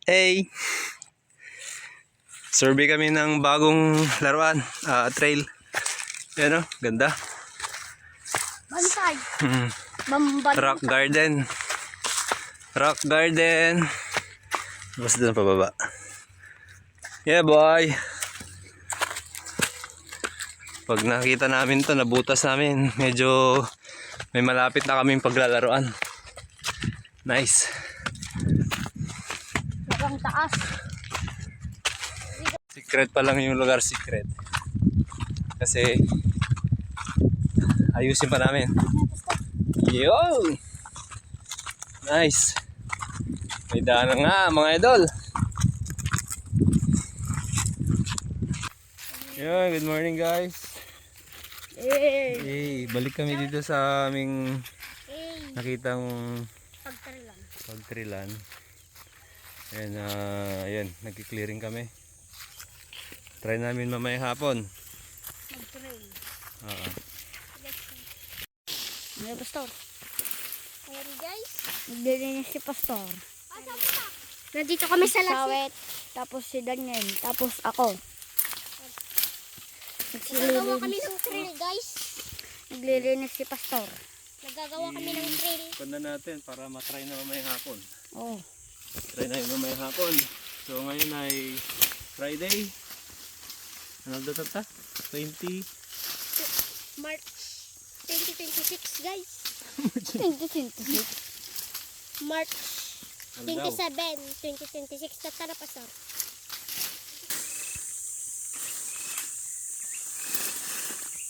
Hey! Survey kami ng bagong laruan, trail. Yan o, ganda. Bantay. Hmm. Bambantay. Rock garden. Rock garden. Basta doon pababa. Yeah boy! Pag nakita namin to, nabutas namin. Medyo may malapit na kaming paglalaruan. Nice. Ang taas. Secret pa lang yung lugar, secret. Kasi ayusin pa namin. Yo! Nice. May daanan nga mga idol. Yo, good morning guys. Hey, balik kami dito sa aming nakitang pagtrilan. And ayan, nagki-clearing kami. Try namin mamaya hapon. Mag-trail. Oo. May pastor. Ayan guys. Naglilinis si pastor. Nandito kami sa Sawet. Tapos si Daniel. Tapos ako. Nagagawa kami ng trail guys. Naglilinis si pastor. Nagagawa kami ng trail. Panda natin para matry na mamaya hapon. Oh. Try na yun mamaya hapon. So ngayon ay Friday. Ano daw ta? 20 March 2026 guys. 2026. March 27, 2026. Tatara pastor.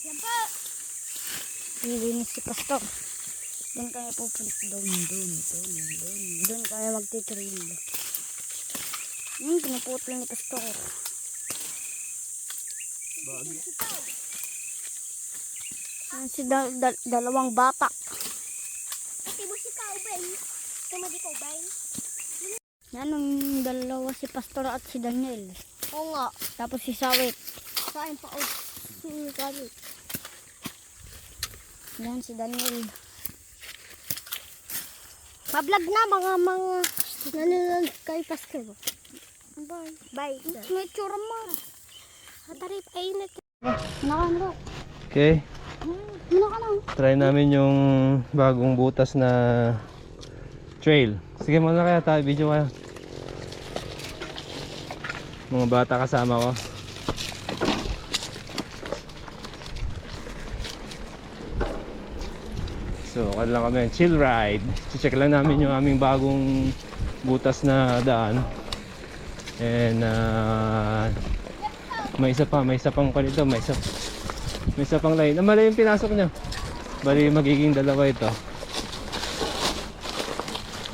Yan pa. Lilinis si pastor. Doon kaya pupunta. Doon kaya magtitrail. Pinuputol ni pastor. Bago. Si dalawang bata. Kasi mo si Kauben. Tumadi Kauben. Yan ang dalawa, si pastor at si Daniel. Oo nga. Tapos si Sawit. Saan pa si Sawit. Yan si Daniel. Mablog na mga nanonood kay pastor. Bye. Bye. May tsura mo. Hatarip ay init. Nakanro. Okay. Try namin yung bagong butas na trail. Sige muna kaya tayo, video kayo. Mga bata kasama ko. So, kan lang kami, chill ride. Check lang namin yung aming bagong butas na daan. And may isa pang palito, may isa pang line. Mali yung pinasok niya. Bali magiging dalawa ito.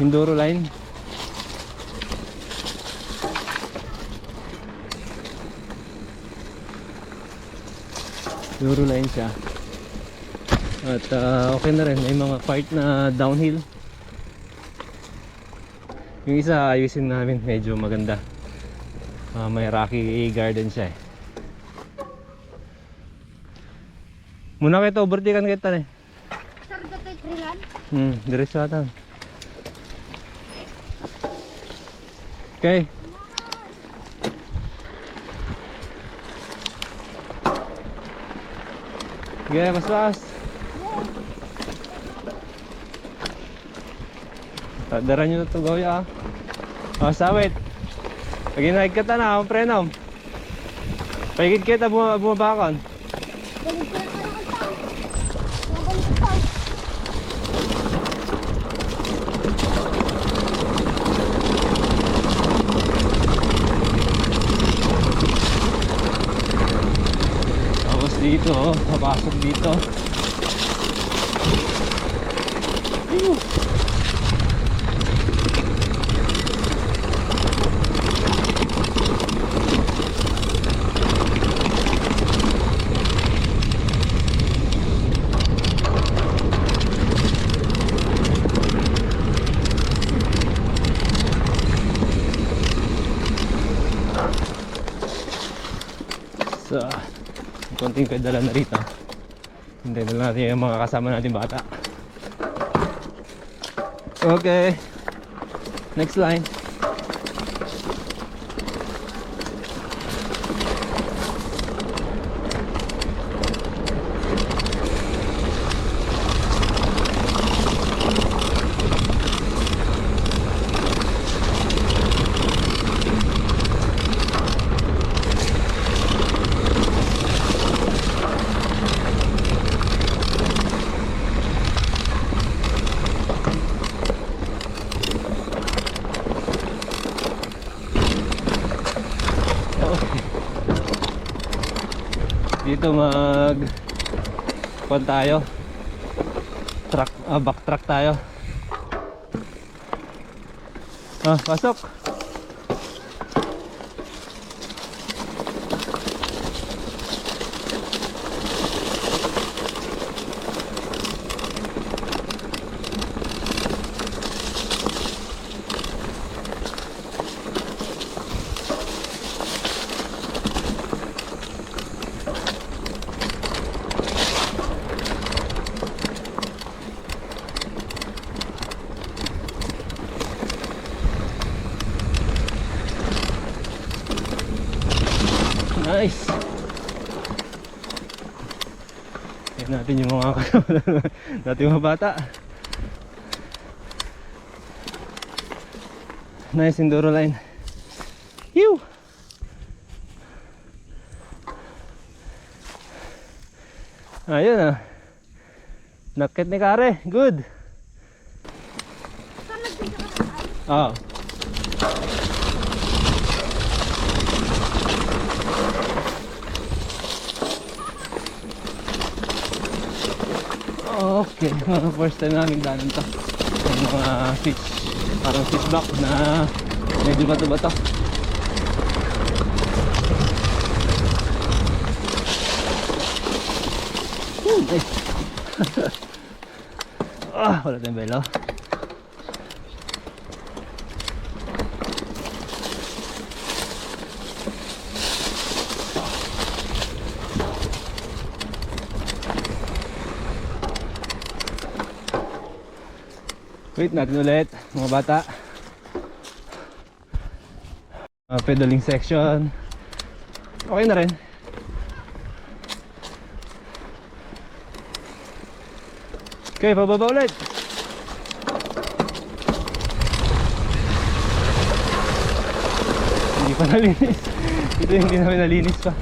Hinduro line. Hinduro line siya. At okay na rin, may mga part na downhill. Yung isa ayusin namin, medyo maganda. May rocky garden siya eh. Muna kita overtaken kita eh. Sir, dito trilan? Diretso ata. Okay. Sige, mas. Tadaran nyo na ito gawin Sawit. Pag inaig ka na, prenom. Pagigid kita bumabakan. Tapos dito, papasok dito. So, konting pedala na rito. Hintayin na natin yung mga kasama natin bata. Okay. Next line. dito kuwan tayo. Backtrack tayo. Pasok. Nice. Tignan natin yung mga kasama natin mga bata. Nice enduro line. Yew! Ayun ah. Nakit ni Kare. Good. Oo. Okay, first time namin daanan to. Yung mga fish, parang fish block na medyo bato-bato. Nice. Wala tayong belo. Wait natin ulit mga bata. Pedaling section. Okay na rin. Okay, pababa ulit. Hindi pa nalinis. Ito yung hindi namin nalinis pa.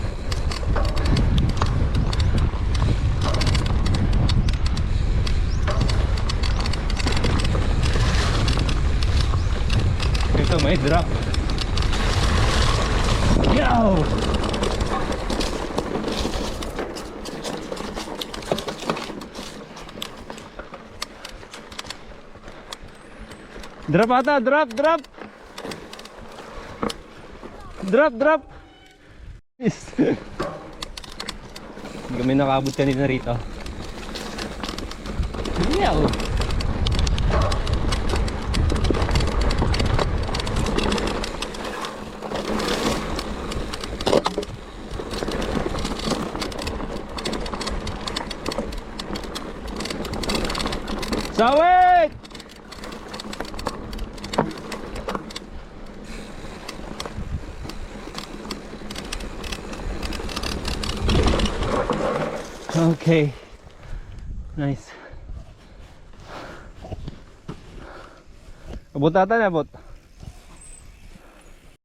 Ito may drop. Yow! Drop ata, drop. Drop. Yes. Hindi kami nakabot kanina rito. Yow! Sawit! Okay. Nice. Abot ata na, abot.